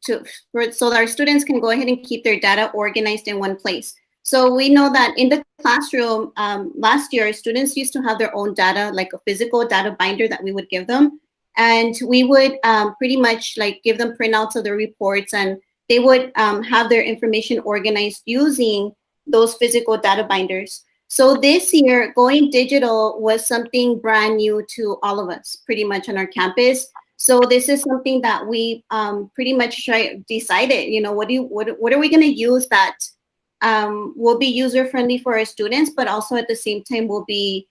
so that our students can go ahead and keep their data organized in one place. So we know that in the classroom, last year, students used to have their own data, like a physical data binder that we would give them. And we would pretty much like give them printouts of the reports, and they would have their information organized using those physical data binders. So this year, going digital was something brand new to all of us, pretty much on our campus. So this is something that we pretty much decided, you know, what are we going to use that will be user friendly for our students, but also at the same time will be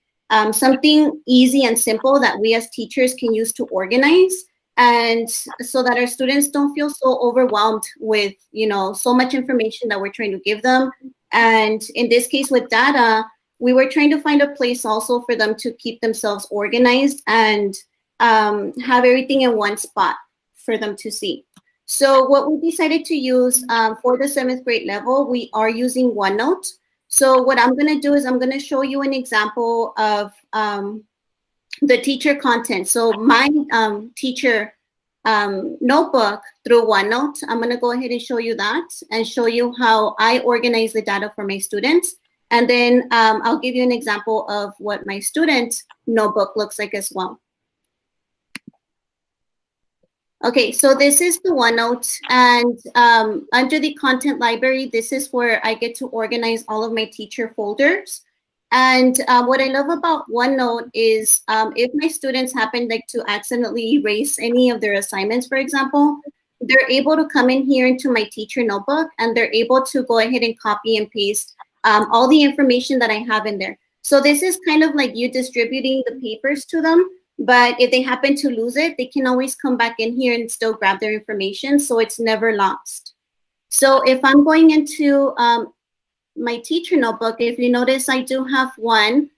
something easy and simple that we as teachers can use to organize, and so that our students don't feel so overwhelmed with, you know, so much information that we're trying to give them. And in this case with data, we were trying to find a place also for them to keep themselves organized and have everything in one spot for them to see. So what we decided to use for the 7th grade level, we are using OneNote. So what I'm going to do is I'm going to show you an example of the teacher content. So my teacher notebook through OneNote, I'm going to go ahead and show you that and show you how I organize the data for my students. And then I'll give you an example of what my student notebook looks like as well. Okay, so this is the OneNote, and under the content library, this is where I get to organize all of my teacher folders. And what I love about OneNote is if my students happen like to accidentally erase any of their assignments, for example, they're able to come in here into my teacher notebook, and they're able to go ahead and copy and paste all the information that I have in there. So this is kind of like you distributing the papers to them. But if they happen to lose it, they can always come back in here and still grab their information, so it's never lost. So if I'm going into my teacher notebook, if you notice, I do have one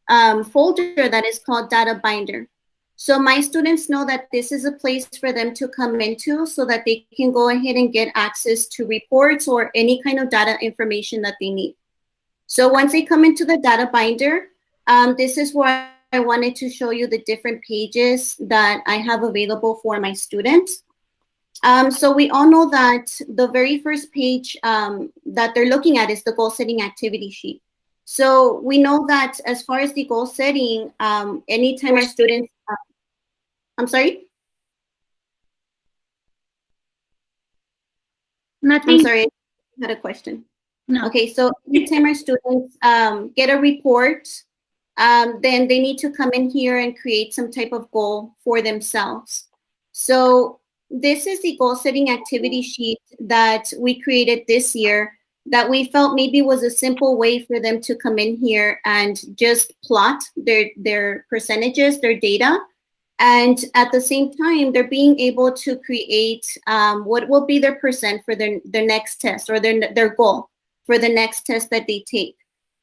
folder that is called Data Binder. So my students know that this is a place for them to come into so that they can go ahead and get access to reports or any kind of data information that they need. So once they come into the Data Binder, this is where I wanted to show you the different pages that I have available for my students. So we all know that the very first page that they're looking at is the goal setting activity sheet. So we know that as far as the goal setting, anytime our students, I'm sorry? Nothing. I'm sorry, I had a question. No. Okay, so anytime our students get a report, then they need to come in here and create some type of goal for themselves. So this is the goal setting activity sheet that we created this year that we felt maybe was a simple way for them to come in here and just plot their percentages, their data. And at the same time, they're being able to create what will be their percent for their next test, or their goal for the next test that they take.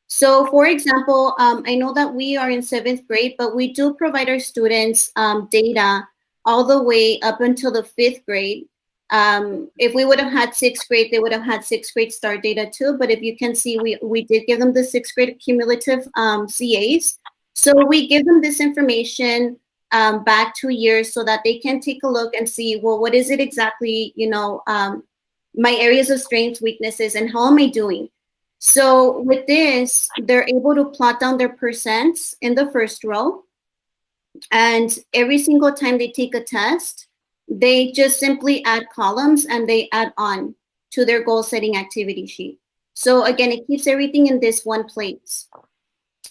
So for example, I know that we are in 7th grade, but we do provide our students data all the way up until the 5th grade. If we would have had 6th grade, they would have had 6th grade start data too. But if you can see, we did give them the 6th grade cumulative CAs. So we give them this information back 2 years so that they can take a look and see, well, what is it exactly, you know, my areas of strengths, weaknesses, and how am I doing? So with this, they're able to plot down their percents in the first row. And every single time they take a test, they just simply add columns and they add on to their goal setting activity sheet. So again, it keeps everything in this one place.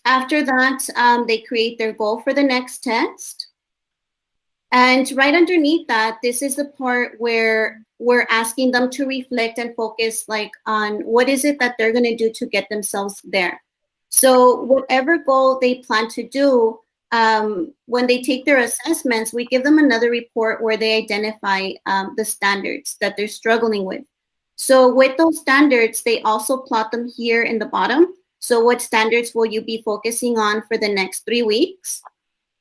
After that, they create their goal for the next test. And right underneath that, this is the part where we're asking them to reflect and focus like on what is it that they're going to do to get themselves there. So whatever goal they plan to do, when they take their assessments, we give them another report where they identify the standards that they're struggling with. So with those standards, they also plot them here in the bottom. So what standards will you be focusing on for the next 3 weeks?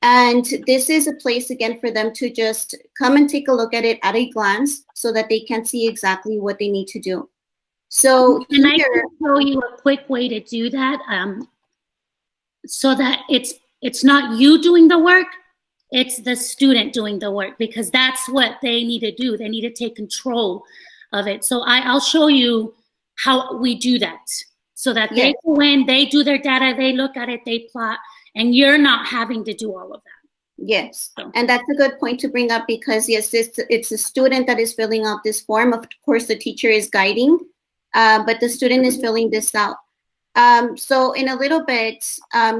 And this is a place again for them to just come and take a look at it at a glance so that they can see exactly what they need to do. So and I can show you a quick way to do that so that it's not you doing the work, It's the student doing the work, because that's what they need to do. They need to take control of it. So I'll show you how we do that, so that they go in, they do their data, they look at it, they plot, and you're not having to do all of that. Yes, and that's a good point to bring up, because yes, it's a student that is filling out this form. Of course, the teacher is guiding, but the student is filling this out. So in a little bit,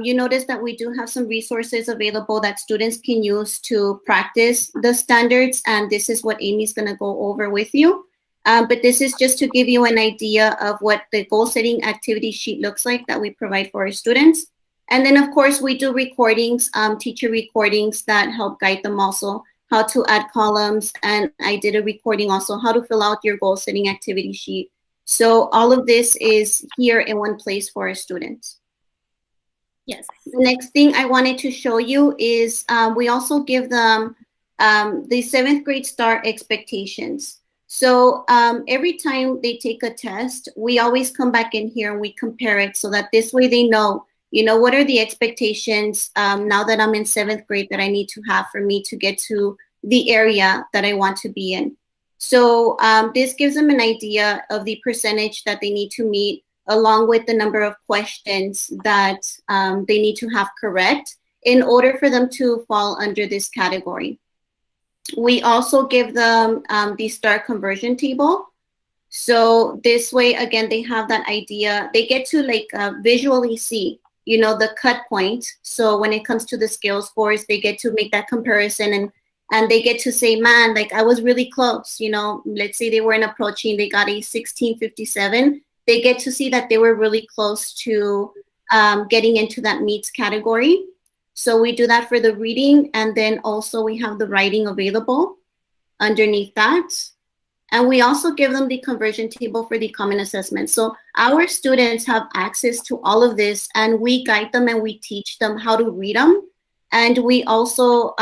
you notice that we do have some resources available that students can use to practice the standards, and this is what Amy's going to go over with you. But this is just to give you an idea of what the goal-setting activity sheet looks like that we provide for our students. And then, of course, we do recordings, teacher recordings that help guide them also, how to add columns. And I did a recording also, how to fill out your goal-setting activity sheet. So all of this is here in one place for our students. Yes. The next thing I wanted to show you is we also give them the 7th grade STAR expectations. So every time they take a test, we always come back in here and we compare it, so that this way they know, you know, what are the expectations now that I'm in 7th grade that I need to have for me to get to the area that I want to be in. So this gives them an idea of the percentage that they need to meet, along with the number of questions that they need to have correct in order for them to fall under this category. We also give them the STAR conversion table. So this way, again, they have that idea. They get to like visually see, you know, the cut point. So when it comes to the scale scores, they get to make that comparison, and they get to say, man, like I was really close, you know, let's say they weren't approaching, they got a 1657. They get to see that they were really close to getting into that meets category. So we do that for the reading, and then also we have the writing available underneath that. And we also give them the conversion table for the common assessment. So our students have access to all of this, and we guide them and we teach them how to read them. And we also,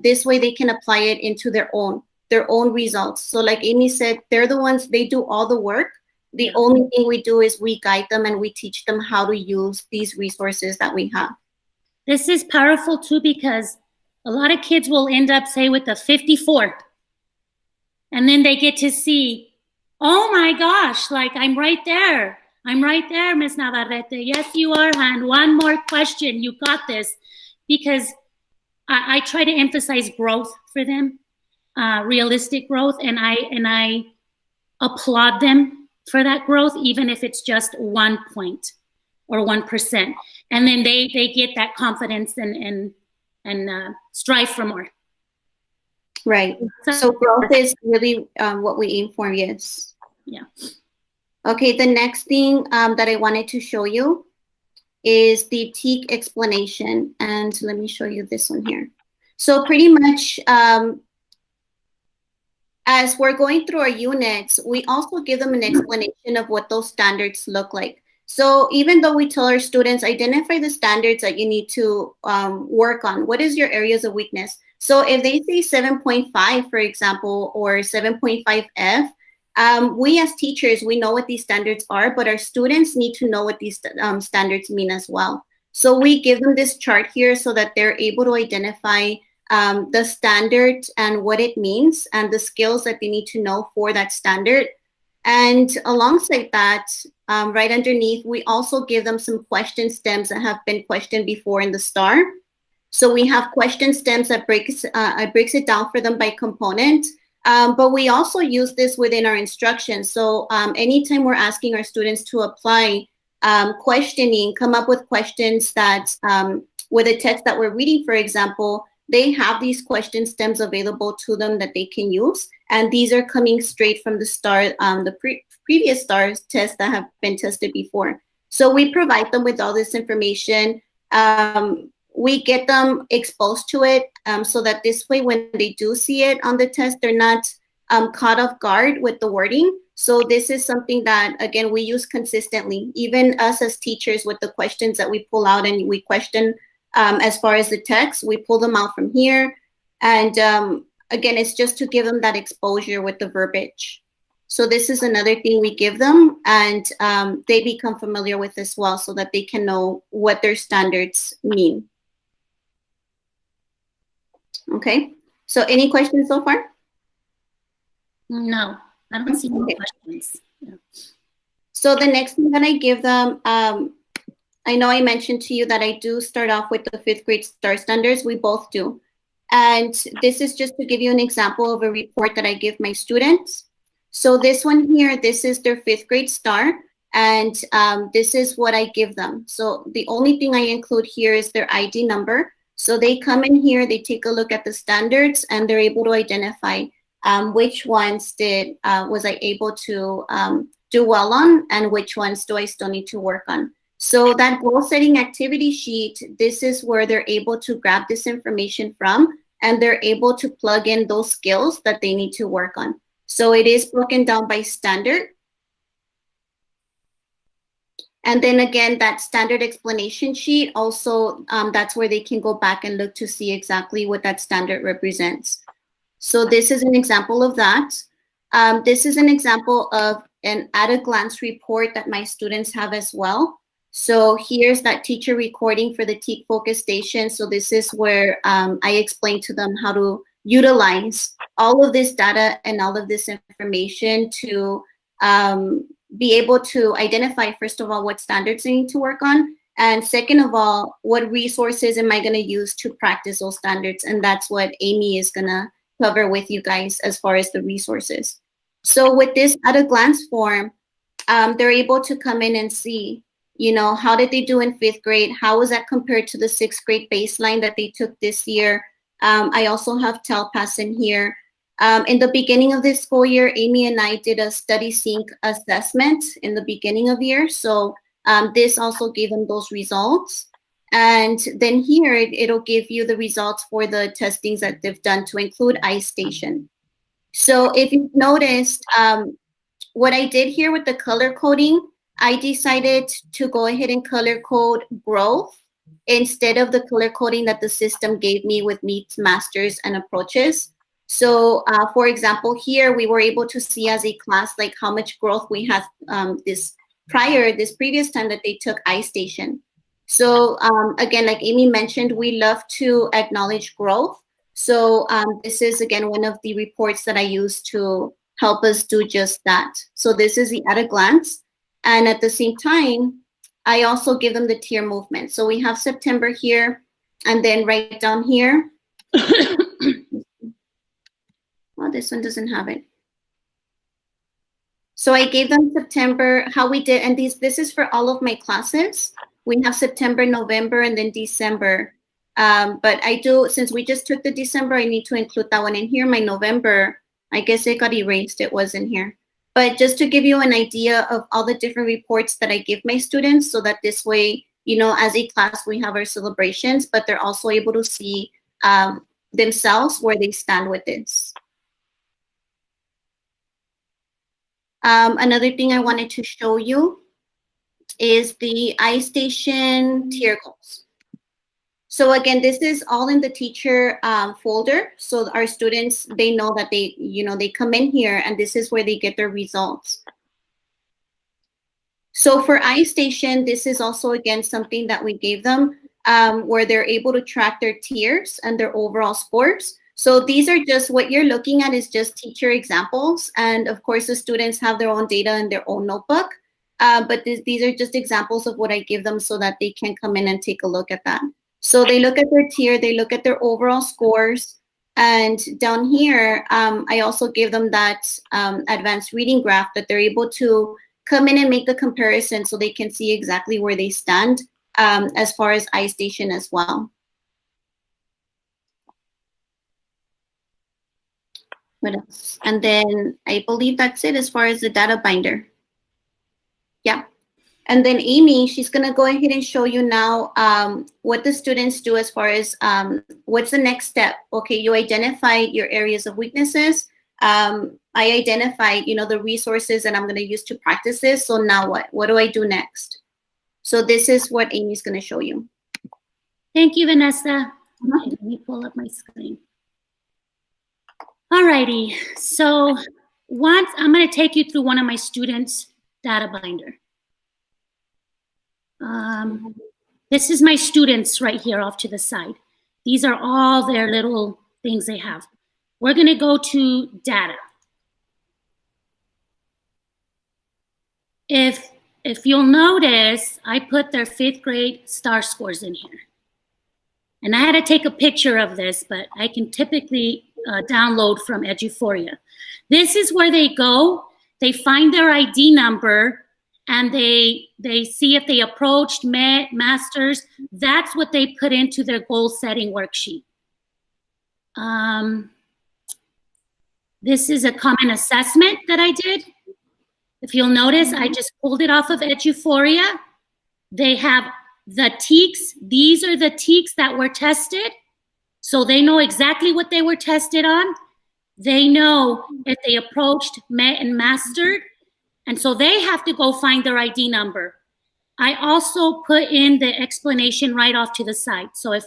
this way they can apply it into their own results. So like Amy said, they're the ones, they do all the work. The only thing we do is we guide them and we teach them how to use these resources that we have. This is powerful too, because a lot of kids will end up, say, with a 54. And then they get to see, oh my gosh, like I'm right there. I'm right there, Ms. Navarrete. Yes, you are, and one more question. You got this. Because I try to emphasize growth for them, realistic growth, and I applaud them for that growth, even if it's just 1 point or 1%. And then they get that confidence and strive for more. Right. So growth is really what we aim for, yes. Yeah. Okay, the next thing that I wanted to show you is the TEAC explanation. And let me show you this one here. So pretty much, as we're going through our units, we also give them an explanation of what those standards look like. So even though we tell our students, identify the standards that you need to work on, what is your areas of weakness? So if they say 7.5, for example, or 7.5F, we as teachers, we know what these standards are, but our students need to know what these standards mean as well. So we give them this chart here so that they're able to identify the standard and what it means and the skills that they need to know for that standard. And alongside that, right underneath, we also give them some question stems that have been questioned before in the STAR. So we have question stems that breaks it down for them by component. But we also use this within our instruction. So anytime we're asking our students to apply questioning, come up with questions that, with a text that we're reading, for example, they have these question stems available to them that they can use. And these are coming straight from the STAR, the previous STAR tests that have been tested before. So we provide them with all this information. We get them exposed to it so that this way, when they do see it on the test, they're not caught off guard with the wording. So this is something that, again, we use consistently, even us as teachers, with the questions that we pull out and we question as far as the text, we pull them out from here. And again, it's just to give them that exposure with the verbiage. So this is another thing we give them, and they become familiar with as well, so that they can know what their standards mean. Okay. So any questions so far? No, I don't see any Okay. questions. Yeah. So the next thing that I give them, I know I mentioned to you that I do start off with the fifth grade STAR standards. We both do. And this is just to give you an example of a report that I give my students. So this one here, this is their fifth grade STAR. And this is what I give them. So the only thing I include here is their ID number. So they come in here, they take a look at the standards, and they're able to identify which ones was I able to do well on, and which ones do I still need to work on. So that goal setting activity sheet, this is where they're able to grab this information from, and they're able to plug in those skills that they need to work on. So it is broken down by standard. And then again, that standard explanation sheet also, that's where they can go back and look to see exactly what that standard represents. So this is an example of that. This is an example of an at-a-glance report that my students have as well. So here's that teacher recording for the TEAC focus station. So this is where I explain to them how to utilize all of this data and all of this information to be able to identify, first of all, what standards they need to work on. And second of all, what resources am I going to use to practice those standards? And that's what Amy is going to cover with you guys as far as the resources. So with this at a glance form, they're able to come in and see, how did they do in fifth grade? How was that compared to the sixth grade baseline that they took this year? I also have TELPAS in here. In the beginning of this school year, Amy and I did a study sync assessment in the beginning of year. So this also gave them those results. And then here, it'll give you the results for the testings that they've done to include iStation. So if you've noticed, what I did here with the color coding, I decided to go ahead and color code growth instead of the color coding that the system gave me with needs, masters, and approaches. So for example, here we were able to see as a class like how much growth we had this previous time that they took iStation. So again, like Amy mentioned, we love to acknowledge growth. So this is, again, one of the reports that I use to help us do just that. So this is the at a glance. And at the same time, I also give them the tier movement. So we have September here, and then right down here. Oh, this one doesn't have it. So I gave them September, how we did, and this is for all of my classes. We have September, November, and then December. But I do, since we just took the December, I need to include that one in here. My November, I guess it got erased. It was in here. But just to give you an idea of all the different reports that I give my students, so that this way, as a class, we have our celebrations, but they're also able to see themselves where they stand with this. Another thing I wanted to show you is the iStation tier goals. So again, this is all in the teacher folder. So our students, they know that they come in here, and this is where they get their results. So for iStation, this is also, again, something that we gave them where they're able to track their tiers and their overall scores. So these are just, what you're looking at is just teacher examples. And of course, the students have their own data in their own notebook. But these are just examples of what I give them so that they can come in and take a look at that. So they look at their tier, they look at their overall scores. And down here, I also give them that advanced reading graph that they're able to come in and make the comparison so they can see exactly where they stand as far as iStation as well. What else? And then I believe that's it as far as the data binder. Yeah. And then Amy, she's going to go ahead and show you now what the students do as far as what's the next step. Okay, you identified your areas of weaknesses. I identified, the resources that I'm going to use to practice this. So now what? What do I do next? So this is what Amy's going to show you. Thank you, Vanessa. Okay, let me pull up my screen. All righty. So I'm going to take you through one of my students' data binder. This is my students right here off to the side. These are all their little things they have. We're going to go to data. If you'll notice, I put their 5th grade star scores in here. And I had to take a picture of this, but I can typically download from Eduphoria. This is where they go. They find their ID number, and they see if they approached, met, masters. That's what they put into their goal setting worksheet. This is a common assessment that I did. If you'll notice, I just pulled it off of Eduphoria. They have the TEKs. These are the TEKs that were tested. So they know exactly what they were tested on. They know if they approached, met, and mastered. And so they have to go find their ID number. I also put in the explanation right off to the side. So if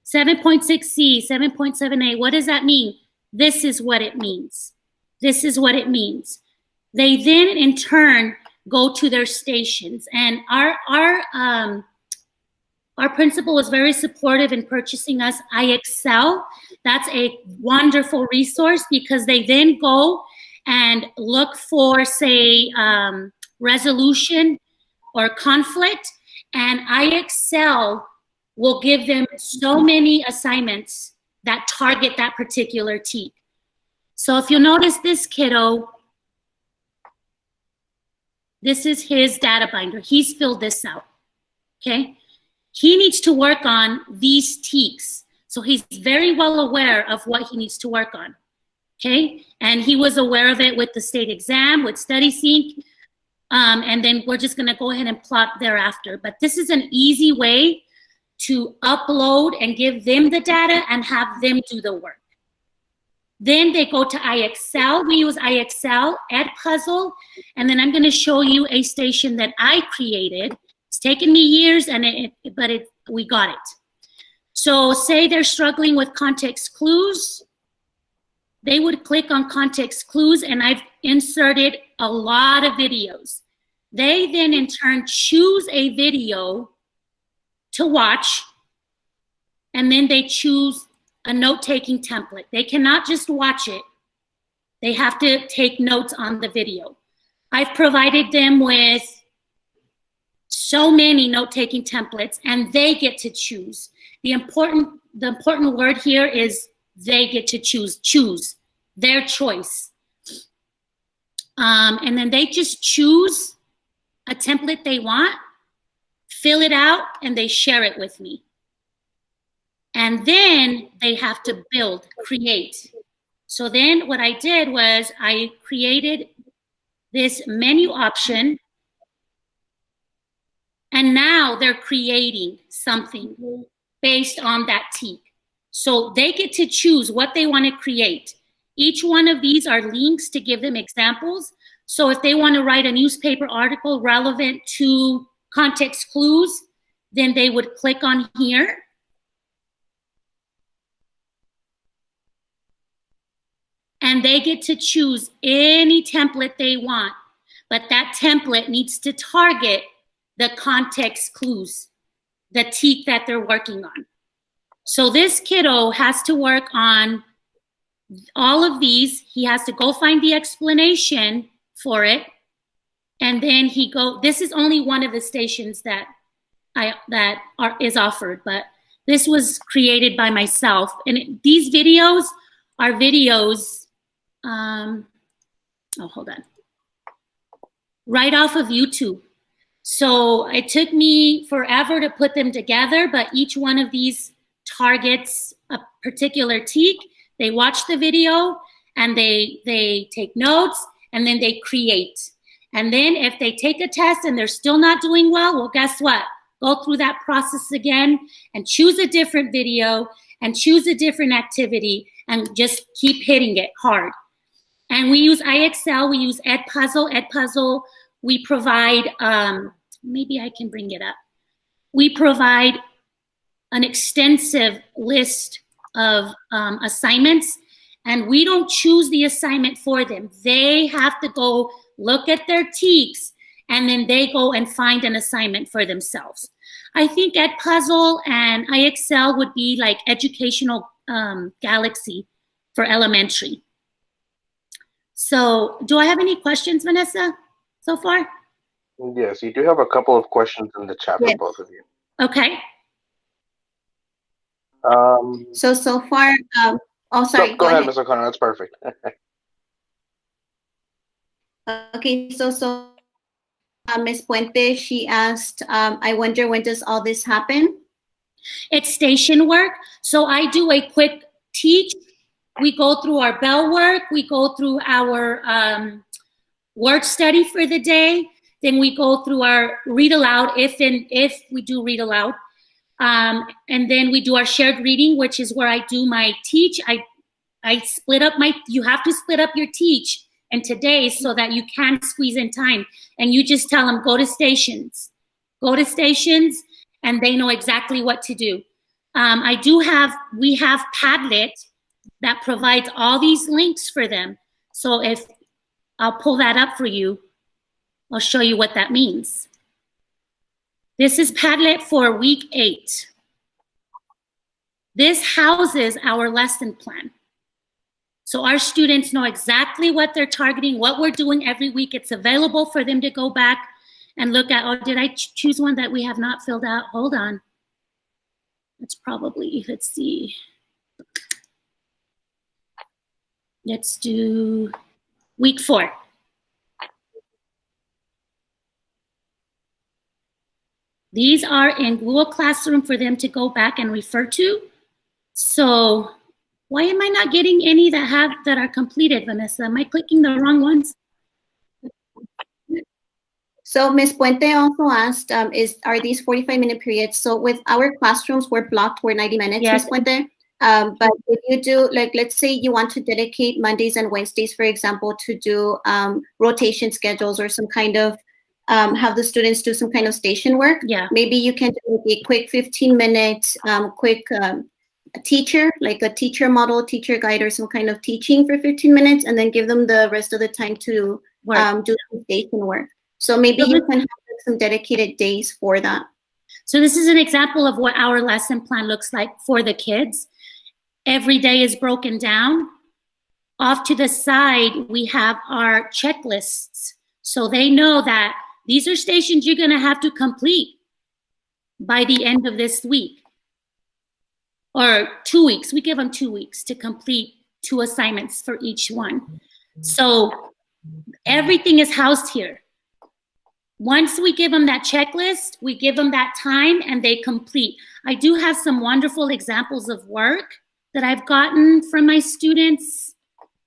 7.6C, 7.7A, what does that mean? This is what it means. This is what it means. They then, in turn, go to their stations. And our principal was very supportive in purchasing us iExcel. That's a wonderful resource because they then go and look for, say, resolution or conflict. And iExcel will give them so many assignments that target that particular TEK. So if you'll notice this kiddo, this is his data binder. He's filled this out, okay? He needs to work on these TEKs. So he's very well aware of what he needs to work on, okay? And he was aware of it with the state exam, with StudySync, and then we're just gonna go ahead and plot thereafter. But this is an easy way to upload and give them the data and have them do the work. Then they go to iExcel. We use iExcel, Edpuzzle, and then I'm going to show you a station that I created. It's taken me years, but we got it. So say they're struggling with context clues. They would click on context clues, and I've inserted a lot of videos. They then, in turn, choose a video to watch, and then they choose a note-taking template. They cannot just watch it. They have to take notes on the video. I've provided them with so many note-taking templates, and they get to choose. The important word here is they get to choose their choice. And then they just choose a template they want, fill it out, and they share it with me. And then they have to build, create. So then what I did was I created this menu option, and now they're creating something based on that TEK. So they get to choose what they want to create. Each one of these are links to give them examples. So if they want to write a newspaper article relevant to context clues, then they would click on here. And they get to choose any template they want, but that template needs to target the context clues, the TEK that they're working on. So this kiddo has to work on all of these. He has to go find the explanation for it, and then this is only one of the stations that is offered, but this was created by myself. And these videos are videos, hold on, right off of YouTube. So it took me forever to put them together, but each one of these targets a particular TEK. They watch the video and they take notes, and then they create. And then if they take a test and they're still not doing well, guess what? Go through that process again and choose a different video and choose a different activity and just keep hitting it hard. And we use iExcel, we use Edpuzzle. Edpuzzle, we provide, maybe I can bring it up. We provide an extensive list of assignments, and we don't choose the assignment for them. They have to go look at their TEKs, and then they go and find an assignment for themselves. I think Edpuzzle and iExcel would be like educational galaxy for elementary. So do I have any questions, Vanessa, so far? Yes, you do have a couple of questions in the chat for both of you. Okay. So far, oh, sorry. No, go ahead, Ms. O'Connor. That's perfect. Okay, so Ms. Puente, she asked, I wonder, when does all this happen? It's station work. So I do a quick teach. We go through our bell work. We go through our word study for the day. Then we go through our read aloud, if we do read aloud. And then we do our shared reading, which is where I do my teach. I split up you have to split up your teach and today so that you can squeeze in time. And you just tell them, go to stations, and they know exactly what to do. We have Padlet that provides all these links for them. So if I'll pull that up for you, I'll show you what that means. This is Padlet for week 8. This houses our lesson plan. So our students know exactly what they're targeting, what we're doing every week. It's available for them to go back and look at. Oh, did I choose one that we have not filled out? Hold on. It's probably, let's see. Let's do week 4. These are in Google Classroom for them to go back and refer to. So why am I not getting any that are completed, Vanessa? Am I clicking the wrong ones? So Ms. Puente also asked, are these 45-minute periods? So with our classrooms, we're blocked for 90 minutes, Yes. Ms. Puente. But if you do, like, let's say you want to dedicate Mondays and Wednesdays, for example, to do rotation schedules or some kind of, have the students do some kind of station work. Yeah. Maybe you can do a quick 15-minute quick teacher, like a teacher model, teacher guide, or some kind of teaching for 15 minutes, and then give them the rest of the time to do some station work. So maybe you can have some dedicated days for that. So this is an example of what our lesson plan looks like for the kids. Every day is broken down. Off to the side, we have our checklists. So they know that these are stations you're going to have to complete by the end of this week. Or 2 weeks. We give them 2 weeks to complete 2 assignments for each one. So everything is housed here. Once we give them that checklist, we give them that time and they complete. I do have some wonderful examples of work that I've gotten from my students.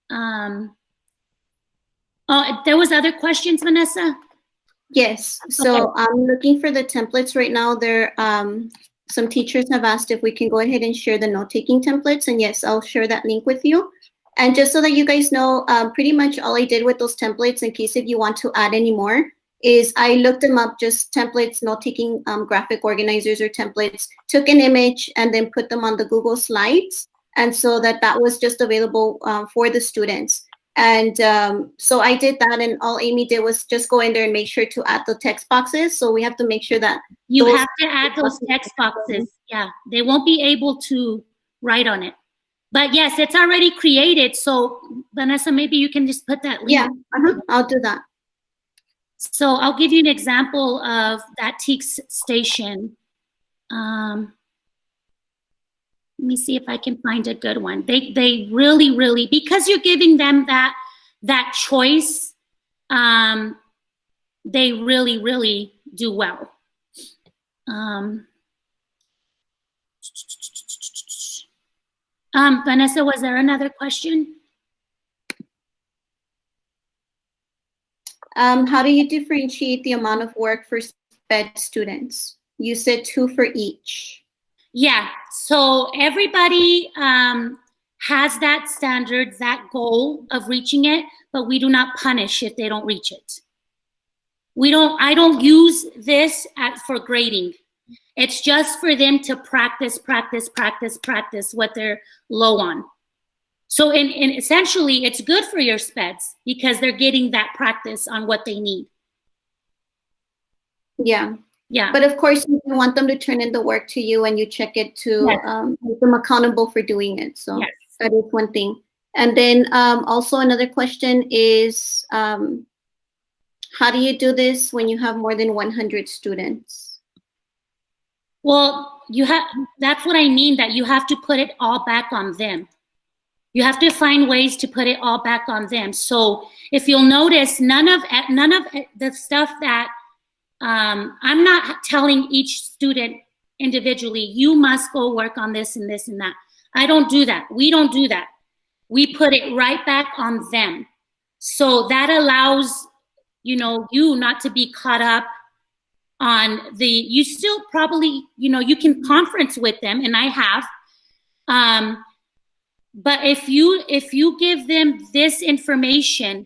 There was other questions, Vanessa? Yes. So okay. I'm looking for the templates right now. There, some teachers have asked if we can go ahead and share the note-taking templates. And yes, I'll share that link with you. And just so that you guys know, pretty much all I did with those templates, in case if you want to add any more, is I looked them up, just templates, note-taking graphic organizers or templates, took an image and then put them on the Google Slides. And so that was just available for the students. And so I did that, and all Amy did was just go in there and make sure to add the text boxes. So we have to make sure that you have to add those text boxes. Yeah, they won't be able to write on it. But yes, it's already created. So Vanessa, maybe you can just put that link. Yeah, I'll do that. So I'll give you an example of that TEACS station. Let me see if I can find a good one. They really, really, because you're giving them that choice, they really, really do well. Vanessa, was there another question? How do you differentiate the amount of work for SPED students? You said 2 for each. Yeah, so everybody has that standard, that goal of reaching it, but we do not punish if they don't reach it. I don't use this for grading. It's just for them to practice what they're low on. So essentially, it's good for your SPEDs because they're getting that practice on what they need. Yeah. Yeah. But of course, you want them to turn in the work to you, and you check it to make them accountable for doing it. So that is one thing. And then also another question is, how do you do this when you have more than 100 students? Well, that's what I mean, that you have to put it all back on them. You have to find ways to put it all back on them. So if you'll notice, none of the stuff that I'm not telling each student individually, you must go work on this and this and that. I don't do that. We don't do that. We put it right back on them. So that allows, you not to be caught up on you still probably, you can conference with them, and I have. But if you give them this information,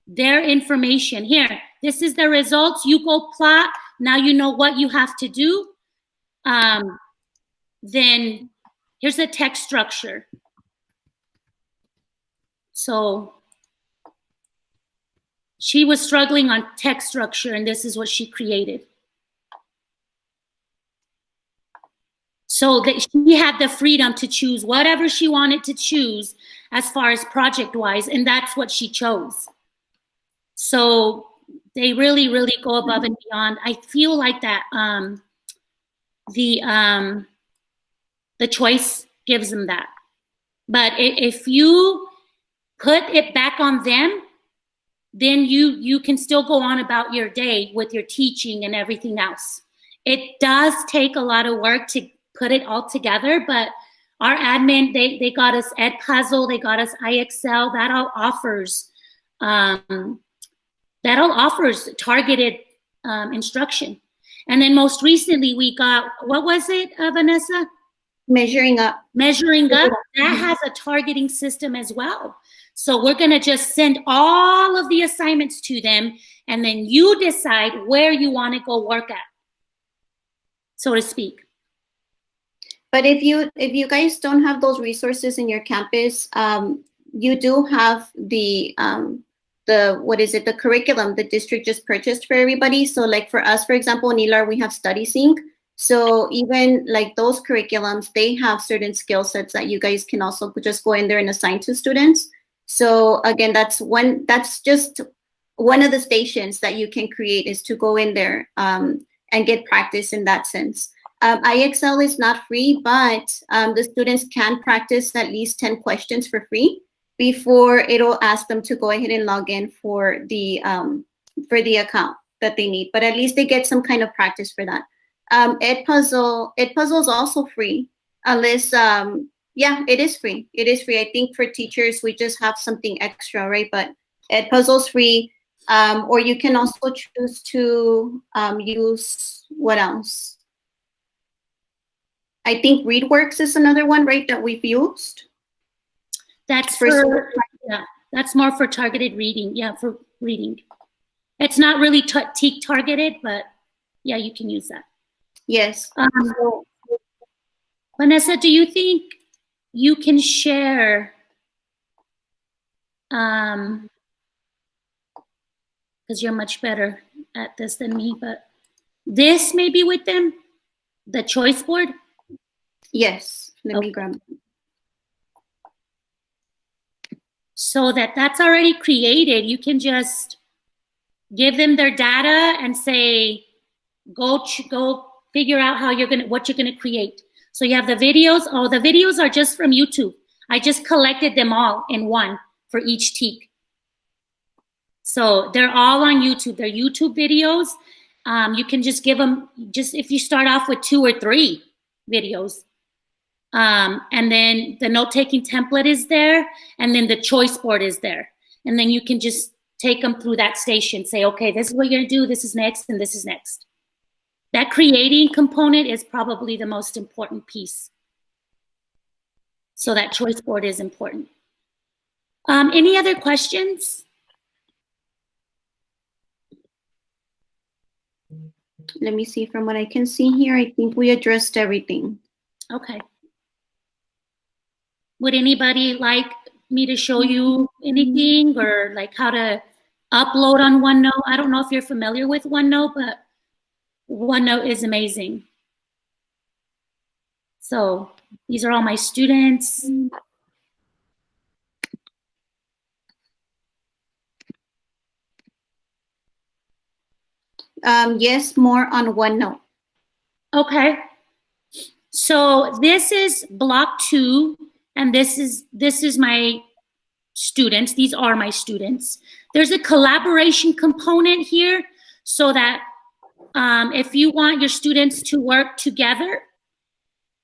their information, here, this is the results, you go plot, now you know what you have to do, then here's the text structure. So she was struggling on text structure, and this is what she created. So that she had the freedom to choose whatever she wanted to choose as far as project-wise, and that's what she chose. So they really, really go above and beyond. I feel like that the choice gives them that. But if you put it back on them, then you can still go on about your day with your teaching and everything else. It does take a lot of work to put it all together, but our admin, they got us Edpuzzle, they got us iExcel, that all offers targeted instruction. And then most recently we got, what was it, Vanessa? Measuring Up. Measuring Up, that has a targeting system as well. So we're gonna just send all of the assignments to them, and then you decide where you wanna go work at, so to speak. But if you guys don't have those resources in your campus, you do have the curriculum the district just purchased for everybody. So like for us, for example, in ELAR, we have Study Sync. So even like those curriculums, they have certain skill sets that you guys can also just go in there and assign to students. So again, that's just one of the stations that you can create, is to go in there and get practice in that sense. iExcel is not free, but the students can practice at least 10 questions for free before it'll ask them to go ahead and log in for the account that they need. But at least they get some kind of practice for that. Edpuzzle is also free, unless it is free. It is free. I think for teachers we just have something extra, right? But Edpuzzle's free. Or you can also choose to use, what else? I think ReadWorks is another one, right, that we've used. That's that's more for targeted reading. Yeah, for reading. It's not really TEAC targeted, but yeah, you can use that. Yes. Vanessa, do you think you can share, because you're much better at this than me, but this maybe with them, the choice board? Yes, let me grab it. So that's already created. You can just give them their data and say, go figure out what you're gonna create. So you have the videos. Oh, the videos are just from YouTube. I just collected them all in one for each TEAC. So they're all on YouTube. They're YouTube videos. You can just give them, if you start off with 2 or 3 videos. And then the note-taking template is there, and then the choice board is there. And then you can just take them through that station, say, okay, this is what you're gonna do, this is next, and this is next. That creating component is probably the most important piece. So that choice board is important. Any other questions? Let me see. From what I can see here, I think we addressed everything. Okay. Would anybody like me to show you anything, or like how to upload on OneNote? I don't know if you're familiar with OneNote, but OneNote is amazing. So these are all my students. Yes, more on OneNote. Okay. So this is block 2, and this is my students. These are my students. There's a collaboration component here, so that if you want your students to work together,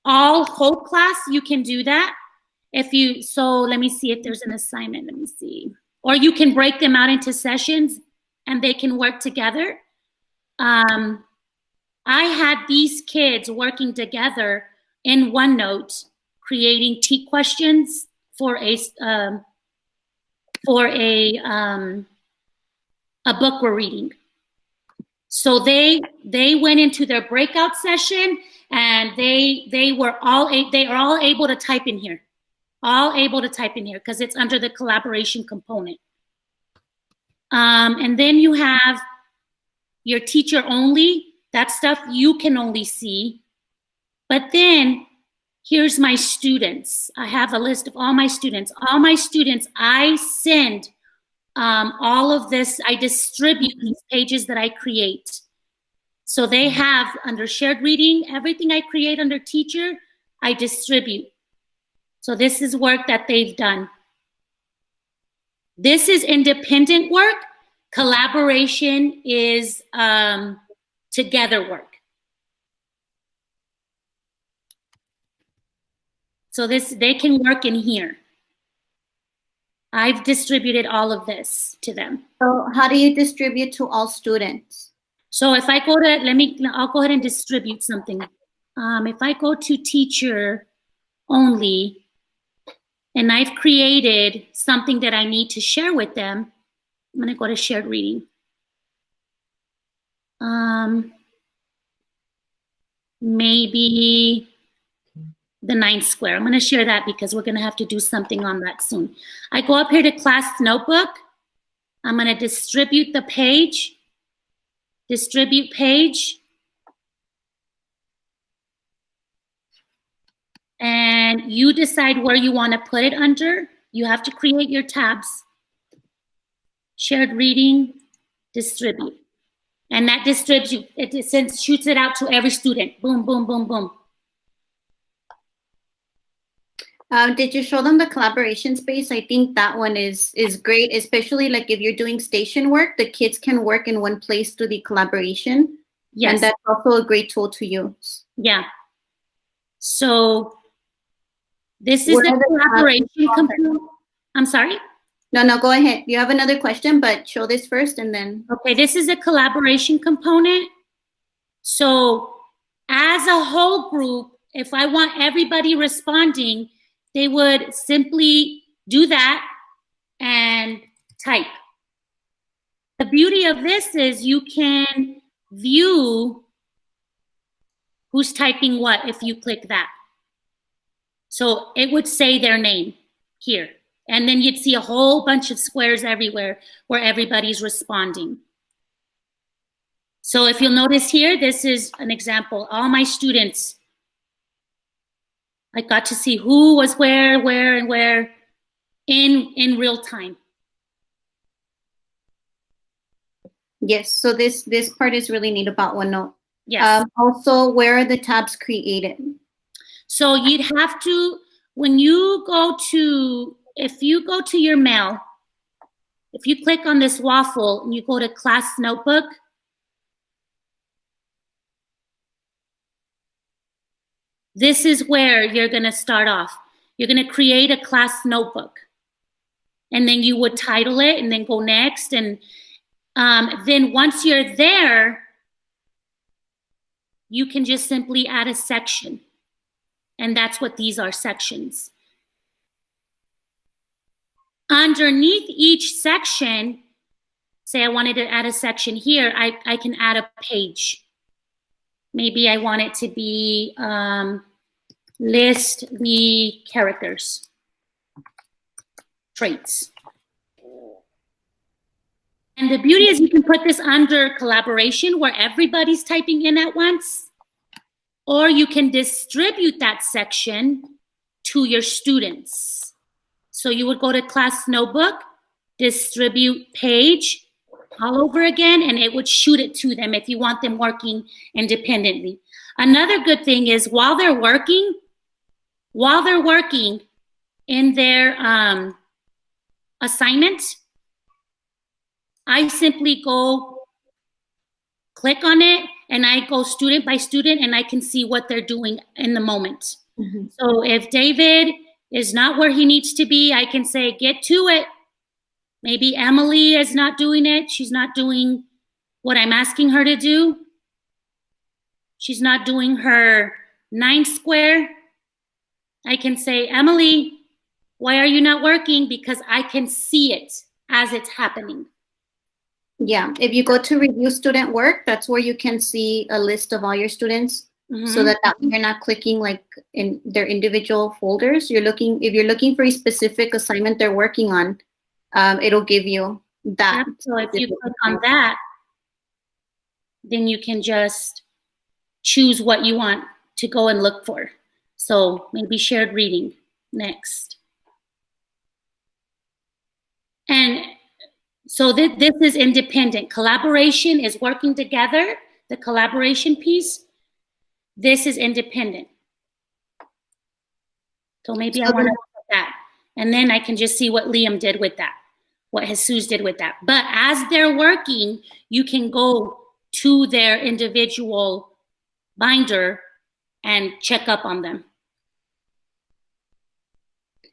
whole class, you can do that. So let me see if there's an assignment. Let me see. Or you can break them out into sessions and they can work together. I had these kids working together in OneNote, creating T questions for a book we're reading. So they went into their breakout session, and they are all able to type in here, because it's under the collaboration component. And then you have your teacher only. That stuff you can only see. But then here's my students. I have a list of all my students. All my students, I send all of this. I distribute these pages that I create. So they have under shared reading, everything I create under teacher, I distribute. So this is work that they've done. This is independent work. Collaboration is together work. So they can work in here. I've distributed all of this to them. So how do you distribute to all students? So if I go to, I'll go ahead and distribute something. If I go to teacher only, and I've created something that I need to share with them, I'm gonna go to shared reading. Maybe the 9th square. I'm gonna share that because we're gonna have to do something on that soon. I go up here to class notebook. I'm gonna distribute the page. Distribute page. And you decide where you want to put it under. You have to create your tabs. Shared reading, distribute. And that distributes, it shoots it out to every student. Boom, boom, boom, boom. Did you show them the collaboration space? I think that one is great, especially like if you're doing station work, the kids can work in one place through the collaboration. Yes. And that's also a great tool to use. Yeah. So this is the collaboration component. I'm sorry? No, go ahead. You have another question, but show this first and then. Okay, this is a collaboration component. So as a whole group, if I want everybody responding, they would simply do that and type. The beauty of this is you can view who's typing what if you click that. So it would say their name here. And then you'd see a whole bunch of squares everywhere where everybody's responding. So if you'll notice here, this is an example. All my students, I got to see who was where, and where in real time. Yes, so this part is really neat about OneNote. Yes. Also, where are the tabs created? So you'd have to, when you go to, if you go to your mail, if you click on this waffle and you go to class notebook, this is where you're going to start off. You're going to create a class notebook. And then you would title it and then go next. And then once you're there, you can just simply add a section. And that's what these are, sections. Underneath each section, say I wanted to add a section here, I can add a page. Maybe I want it to be list the characters, traits. And the beauty is you can put this under collaboration where everybody's typing in at once, or you can distribute that section to your students. So you would go to class notebook, distribute page all over again, and it would shoot it to them if you want them working independently. Another good thing is while they're working in their assignment, I simply go click on it and I go student by student and I can see what they're doing in the moment. Mm-hmm. So if David is not where he needs to be, I can say, get to it. Maybe Emily is not doing it. She's not doing what I'm asking her to do. She's not doing her 9 square. I can say, Emily, why are you not working? Because I can see it as it's happening. Yeah, if you go to review student work, that's where you can see a list of all your students. Mm-hmm. So that you're not clicking like in their individual folders. If you're looking for a specific assignment they're working on, it'll give you that. Yeah, so if you click on that, then you can just choose what you want to go and look for. So maybe shared reading next. And so this is independent. Collaboration is working together, the collaboration piece. This is independent. So maybe I want to look at that. And then I can just see what Liam did with that, what Jesus did with that. But as they're working, you can go to their individual binder and check up on them.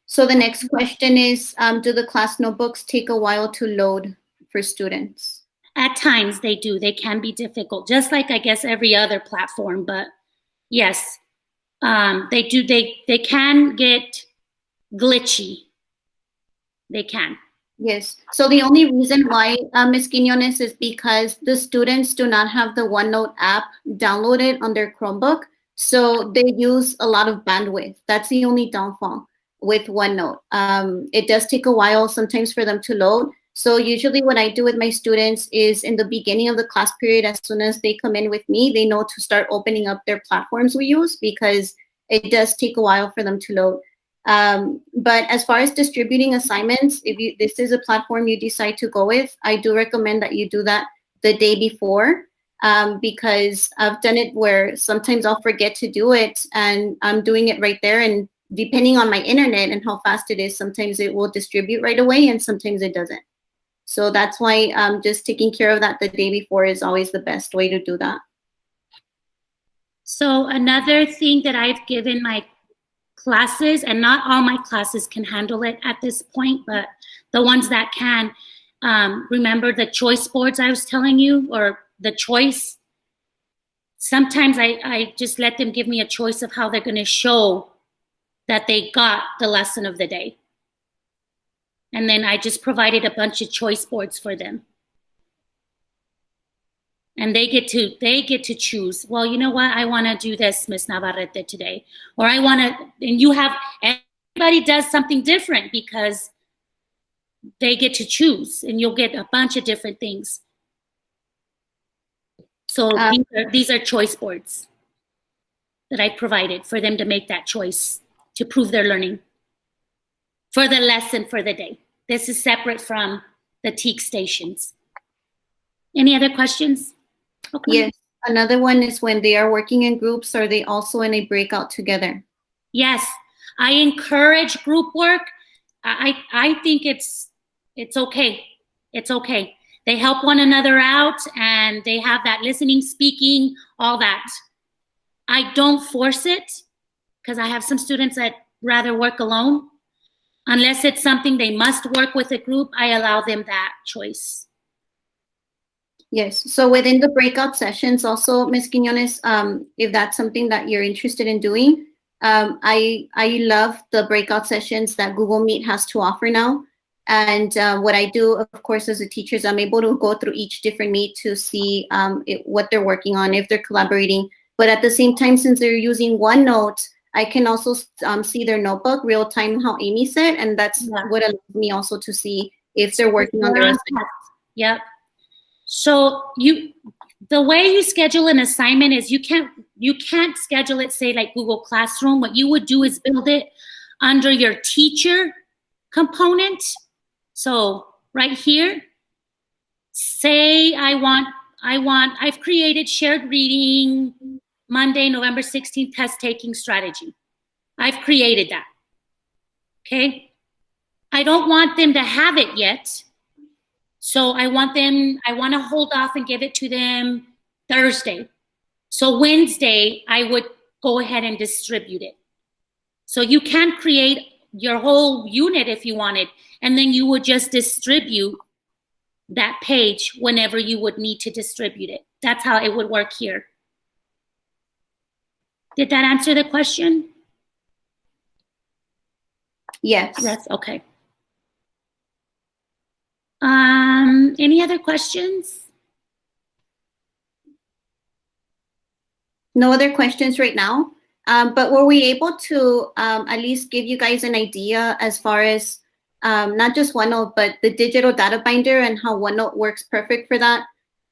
So the next question is, do the class notebooks take a while to load for students? At times they do. They can be difficult, just like I guess every other platform. But yes, they do. They can get glitchy. They can. Yes. So the only reason why, Ms. Quiñones, is because the students do not have the OneNote app downloaded on their Chromebook. So they use a lot of bandwidth. That's the only downfall with OneNote. It does take a while sometimes for them to load. So usually what I do with my students is in the beginning of the class period, as soon as they come in with me, they know to start opening up their platforms we use because it does take a while for them to load. But as far as distributing assignments, if this is a platform you decide to go with, I do recommend that you do that the day before, because I've done it where sometimes I'll forget to do it and I'm doing it right there. And depending on my internet and how fast it is, sometimes it will distribute right away and sometimes it doesn't. So that's why just taking care of that the day before is always the best way to do that. So another thing that I've given my classes, and not all my classes can handle it at this point, but the ones that can, remember the choice boards I was telling you, or the choice. Sometimes I just let them give me a choice of how they're going to show that they got the lesson of the day. And then I just provided a bunch of choice boards for them. And they get to choose. Well, you know what? I want to do this, Miss Navarrete, today. Or I want to, and you have, everybody does something different because they get to choose and you'll get a bunch of different things. So these are choice boards that I provided for them to make that choice to prove their learning for the lesson for the day. This is separate from the TEAC stations. Any other questions? Okay. Yes. Another one is when they are working in groups, are they also in a breakout together? Yes. I encourage group work. I think it's okay. It's okay. They help one another out and they have that listening, speaking, all that. I don't force it because I have some students that rather work alone. Unless it's something they must work with a group, I allow them that choice. Yes. So within the breakout sessions also, Ms. Quiñones, if that's something that you're interested in doing, I love the breakout sessions that Google Meet has to offer now. And what I do, of course, as a teacher is I'm able to go through each different meet to see what they're working on, if they're collaborating. But at the same time, since they're using OneNote, I can also see their notebook real time, how Amy said, and that's what allows me also to see if they're working on their assignment. Yep. So the way you schedule an assignment is you can't schedule it, say, like Google Classroom. What you would do is build it under your teacher component. So right here, say I've created shared reading Monday, November 16th, test taking strategy. I've created that. Okay. I don't want them to have it yet. So I want to hold off and give it to them Thursday. So Wednesday, I would go ahead and distribute it. So you can create your whole unit if you wanted, and then you would just distribute that page whenever you would need to distribute it. That's how it would work here. Did that answer the question? Yes. That's okay. Any other questions? No other questions right now. But were we able to at least give you guys an idea as far as not just OneNote, but the digital data binder and how OneNote works perfect for that?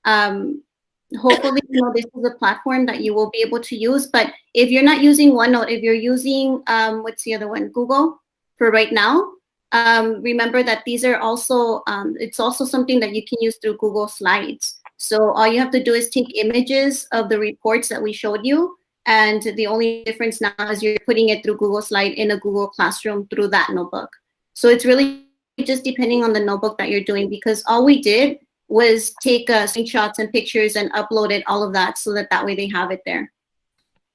Hopefully, this is a platform that you will be able to use. But if you're not using OneNote, if you're using, what's the other one? Google for right now, remember that these are also, it's also something that you can use through Google Slides. So all you have to do is take images of the reports that we showed you. And the only difference now is you're putting it through Google Slide in a Google Classroom through that notebook. So it's really just depending on the notebook that you're doing, because all we did was take screenshots and pictures and uploaded all of that so that way they have it there.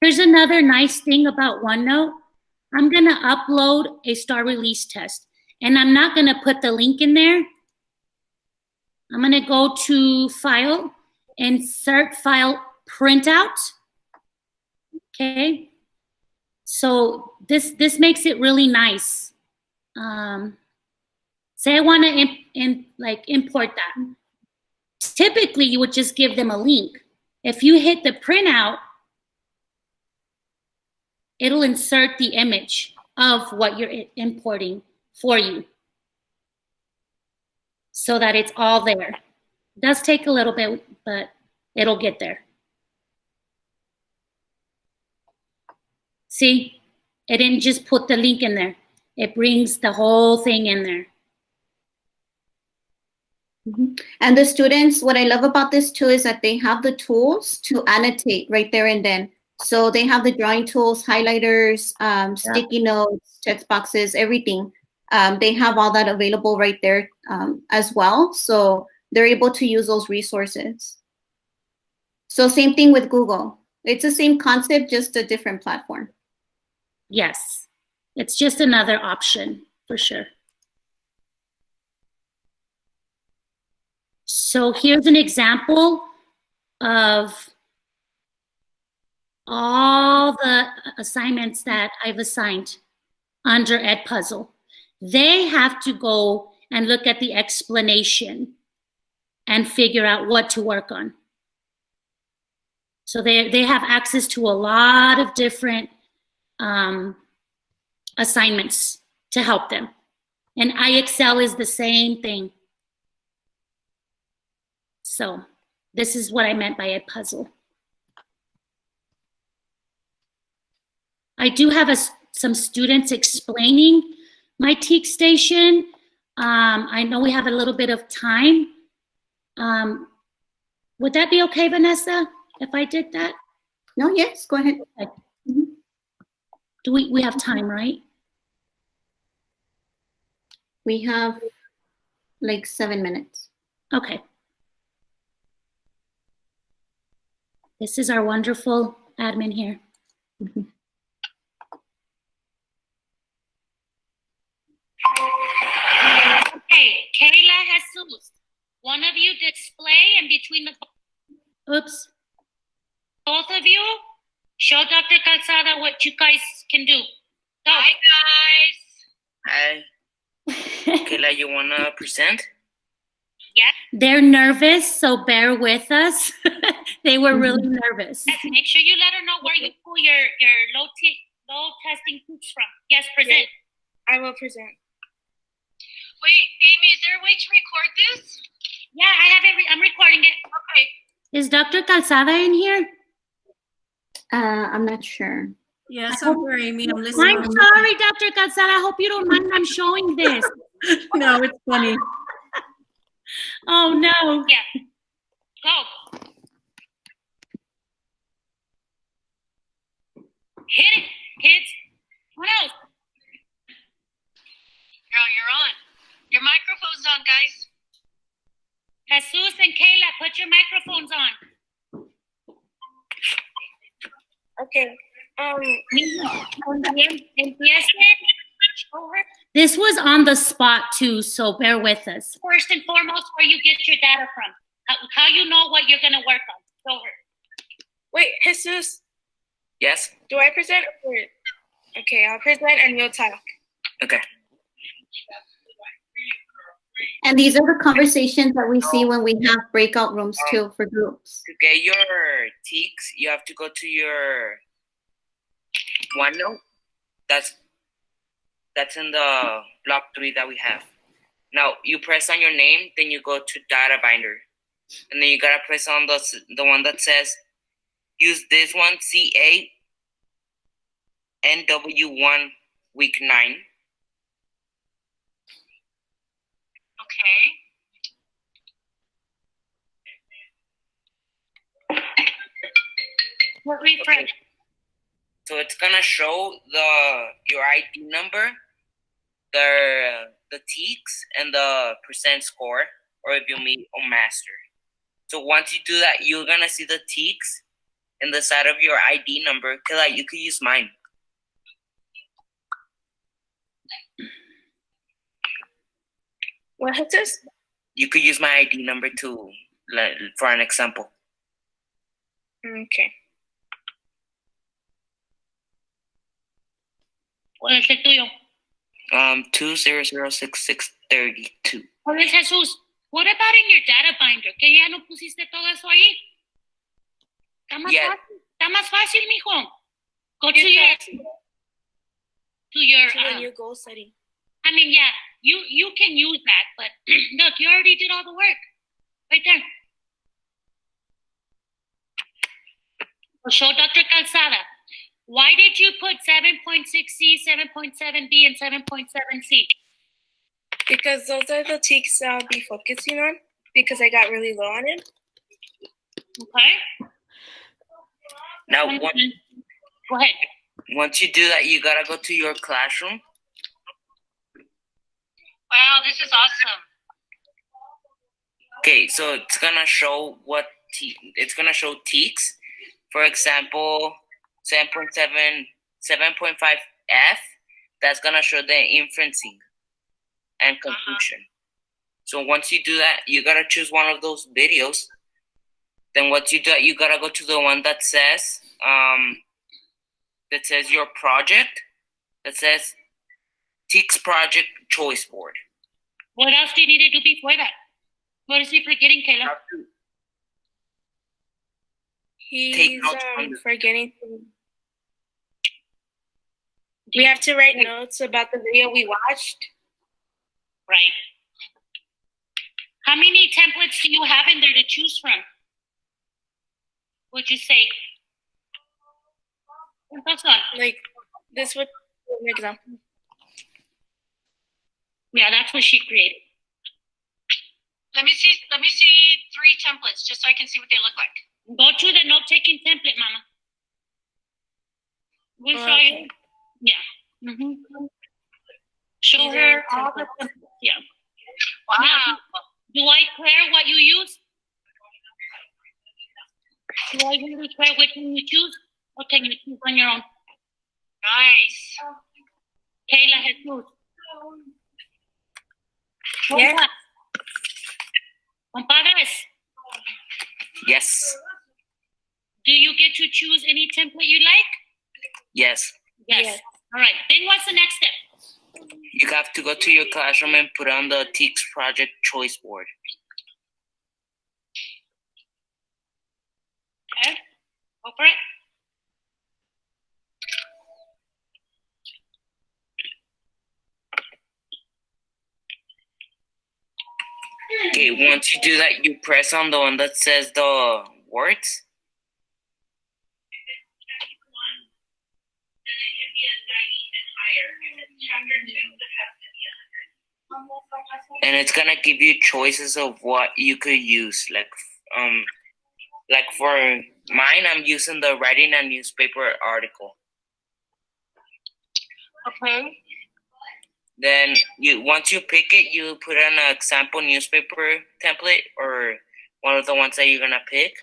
Here's another nice thing about OneNote. I'm going to upload a star release test, and I'm not going to put the link in there. I'm going to go to File, Insert File, Printout. Okay. So this makes it really nice. Say I want to import that. Typically, you would just give them a link. If you hit the printout, it'll insert the image of what you're importing for you so that it's all there. It does take a little bit, but it'll get there. See, it didn't just put the link in there. It brings the whole thing in there. Mm-hmm. And the students, what I love about this too is that they have the tools to annotate right there and then. So they have the drawing tools, highlighters, sticky notes, text boxes, everything. They have all that available right there as well. So they're able to use those resources. So same thing with Google. It's the same concept, just a different platform. Yes, it's just another option for sure. So here's an example of all the assignments that I've assigned under Edpuzzle. They have to go and look at the explanation and figure out what to work on. So they have access to a lot of different assignments to help them. And iExcel is the same thing. So this is what I meant by Edpuzzle. I do have some students explaining my Teak Station. I know we have a little bit of time. Would that be okay, Vanessa, if I did that? No, yes, go ahead. Okay. Mm-hmm. Do we have time, right? We have like 7 minutes. Okay. This is our wonderful admin here. Mm-hmm. Okay, Kayla Jesus, one of you display and between the... Oops. Both of you, show Dr. Calzada what you guys can do. Go. Hi, guys. Hi. Kayla, you want to present? Yeah. They're nervous, so bear with us. They were really nervous. Yes, make sure you let her know where you pull your load testing hoops from. Yes, present. Yeah, I will present. Wait, Amy, is there a way to record this? Yeah, I have it. I'm recording it. Okay. Is Dr. Calzada in here? I'm not sure. Yes, I'm sorry, Amy. I'm listening. I'm sorry, Dr. Calzada. I hope you don't mind I'm showing this. No, it's funny. Oh, no. Yeah. Go. Hit it, kids. What else? Girl, you're on. Your microphone's on, guys. Jesus and Kayla, put your microphones on. Okay. This was on the spot too, so bear with us. First and foremost, where you get your data from. How you know what you're gonna work on. Go over. Wait, Jesus, Yes. do I present? Or... Okay, I'll present and you'll talk. Okay. And these are the conversations that we see when we have breakout rooms too for groups. To get your tics, you have to go to your OneNote. That's in the block 3 that we have. Now you press on your name, then you go to Data Binder, and then you gotta press on the one that says use this one CA NW1 week 9. Okay. Refresh. So it's gonna show your ID number, the tics, and the percent score, or if you meet on master. So once you do that, you're gonna see the tics in the side of your ID number. Like you could use mine. What is this? You could use my ID number too, for an example. Okay. ¿Cuál es el tuyo? 2006632. ¿Cuál es Jesús? What about in your data binder? Que ya no pusiste todo eso ahí. Está más Yeah. fácil. Está más fácil, mijo. Go to You your to the new goal setting. I mean, yeah, you can use that, but look, you already did all the work. Right there. Well, show Dr. Calzada. Why did you put 7.6C, 7.7B, and 7.7C? Because those are the tics I'll be focusing on because I got really low on it. Okay. Now, Go ahead. once you do that, you gotta go to your classroom. Wow, this is awesome. Okay, so it's gonna show it's gonna show tics. For example, 7.7, 7.5F. That's gonna show the inferencing and conclusion. So once you do that, you gotta choose one of those videos. Then once you do that, you gotta go to the one that says your project. That says TICS Project Choice Board. What else do you need to do before that? What is he forgetting, Kayla? He's notes from the- forgetting. We have to write notes about the video we watched. Right. How many templates do you have in there to choose from? Would you say? Like this would be an example. Yeah, that's what she created. Let me see 3 templates just so I can see what they look like. Go to the note-taking template, Mama. We'll show you. Yeah. Mm-hmm. Show her all the templates. Yeah. Wow. Now, do I clear what you use? Do I really clear which one you choose? Or can you choose on your own? Nice. Kayla, Jesus. Yeah. Compadres, Yes. do you get to choose any template you like? Yes. Yes. All right. Then what's the next step? You have to go to your classroom and put on the TICS Project Choice Board. Okay. Go for it. Okay, once you do that, you press on the one that says the words. And it's gonna give you choices of what you could use. Like for mine, I'm using the writing a newspaper article. Okay. Then once you pick it, you put in an example newspaper template or one of the ones that you're gonna pick.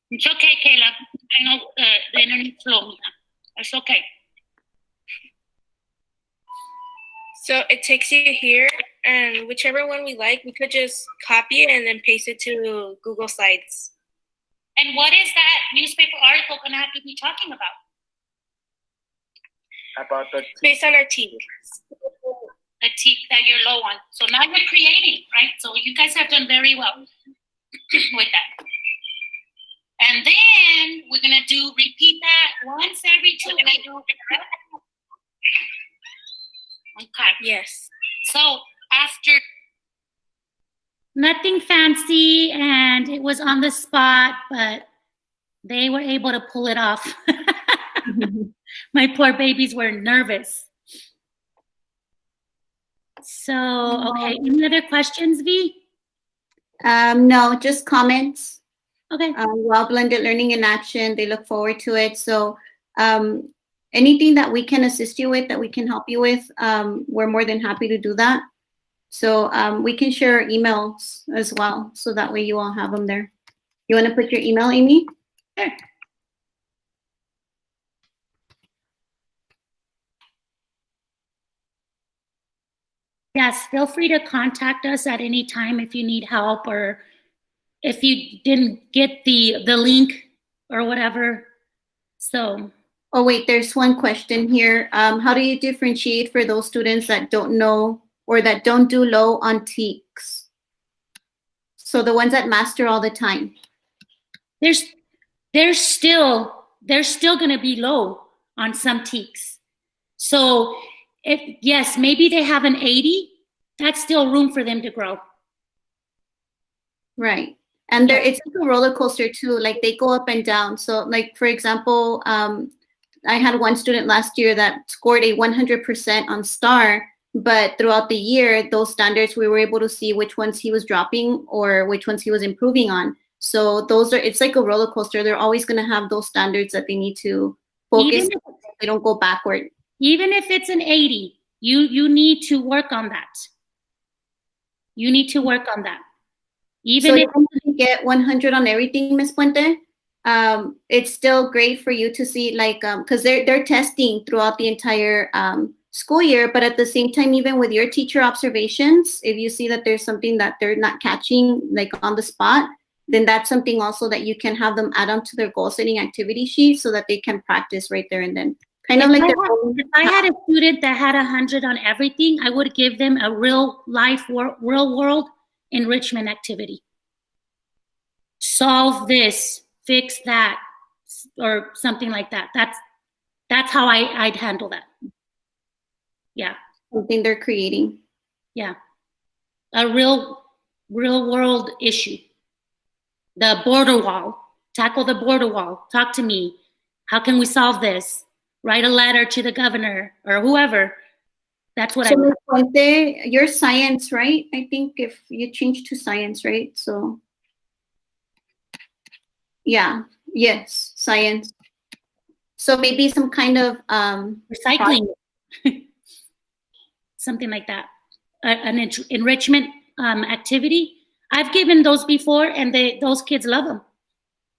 It's okay, Caleb. I know the internet's slow. It's okay. So it takes you here, and whichever one we like, we could just copy it and then paste it to Google Slides. And what is that newspaper article going to have to be talking about? About the Based on our team. The teak that you're low on. So now you're creating, right? So you guys have done very well with that. And then we're going to repeat that once every 2 weeks. Okay. Yes. So after nothing fancy and it was on the spot, but they were able to pull it off. My poor babies were nervous. So, okay. Any other questions, V? No, just comments. Okay. Well, blended learning in action. They look forward to it. So anything that we can assist you with, that we can help you with, we're more than happy to do that. So we can share emails as well. So that way you all have them there. You want to put your email, Amy? Sure. Yes, feel free to contact us at any time if you need help or if you didn't get the link or whatever. So. Oh, wait, there's one question here. How do you differentiate for those students that don't know or that don't do low on TEKS? So the ones that master all the time. They're still going to be low on some TEKS. So yes, maybe they have an 80, that's still room for them to grow. Right. And it's like a roller coaster too. Like they go up and down. So like, for example, I had one student last year that scored a 100% on STAR, but throughout the year, those standards, we were able to see which ones he was dropping or which ones he was improving on. So it's like a roller coaster. They're always going to have those standards that they need to focus on so they don't go backward. Even if it's an 80, you need to work on that. You need to work on that. Even if you get 100 on everything, Ms. Puente, it's still great for you to see, like, because they're testing throughout the entire school year, but at the same time, even with your teacher observations, if you see that there's something that they're not catching, like on the spot, then that's something also that you can have them add on to their goal setting activity sheet so that they can practice right there and then. Kind of like if I had a student that had 100 on everything, I would give them a real world enrichment activity. Solve this, fix that, or something like that. That's how I'd handle that. Yeah. Something they're creating. Yeah. A real world issue. The border wall. Tackle the border wall. Talk to me. How can we solve this? Write a letter to the governor or whoever. That's what I would. Your science, right? I think if you change to science, right? So, yeah, yes, science. So maybe some kind of recycling, something like that. An enrichment activity. I've given those before, and those kids love them.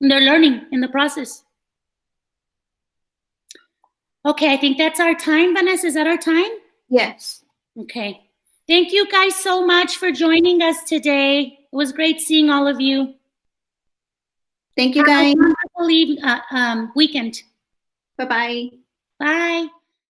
And they're learning in the process. Okay, I think that's our time, Vanessa. Is that our time? Yes. Okay. Thank you guys so much for joining us today. It was great seeing all of you. Thank you, guys. Have a wonderful weekend. Bye-bye. Bye.